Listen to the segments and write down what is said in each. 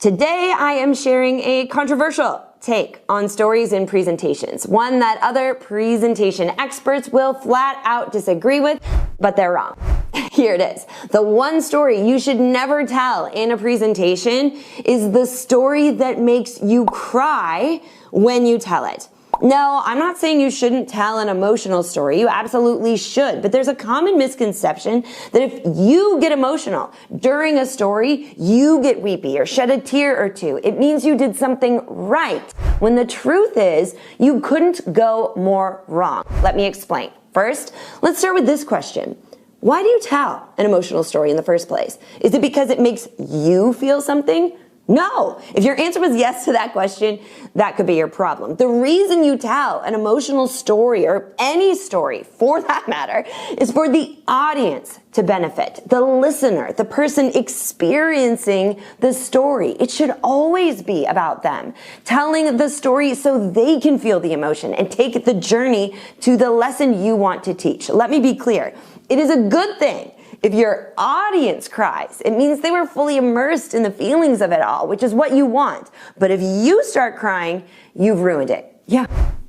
Today I am sharing a controversial take on stories in presentations, one that other presentation experts will flat out disagree with, but they're wrong. Here it is. The one story you should never tell in a presentation is the story that makes you cry when you tell it. No, I'm not saying you shouldn't tell an emotional story. You absolutely should. But there's a common misconception that if you get emotional during a story, you get weepy or shed a tear or two, it means you did something right. When the truth is, you couldn't go more wrong. Let me explain. First, let's start with this question. Why do you tell an emotional story in the first place? Is it because it makes you feel something? No. If your answer was yes to that question, that could be your problem. The reason you tell an emotional story, or any story for that matter, is for the audience to benefit, the listener, the person experiencing the story. It should always be about them, telling the story so they can feel the emotion and take the journey to the lesson you want to teach. Let me be clear. It is a good thing if your audience cries. It means they were fully immersed in the feelings of it all, which is what you want. But if you start crying, you've ruined it. Yeah,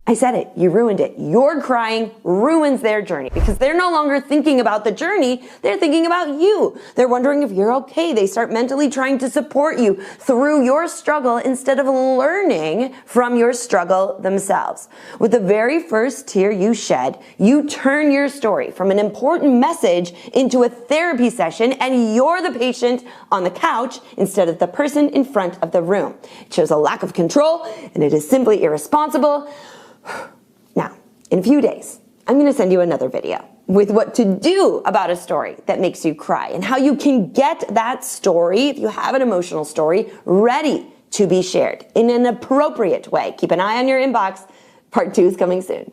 I said it. You ruined it. Your crying ruins their journey because they're no longer thinking about the journey. They're thinking about you. They're wondering if you're okay. They start mentally trying to support you through your struggle instead of learning from your struggle themselves. With the very first tear you shed, you turn your story from an important message into a therapy session, and you're the patient on the couch instead of the person in front of the room. It shows a lack of control, and it is simply irresponsible. Now, in a few days, I'm going to send you another video with what to do about a story that makes you cry and how you can get that story, if you have an emotional story, ready to be shared in an appropriate way. Keep an eye on your inbox. Part 2 is coming soon.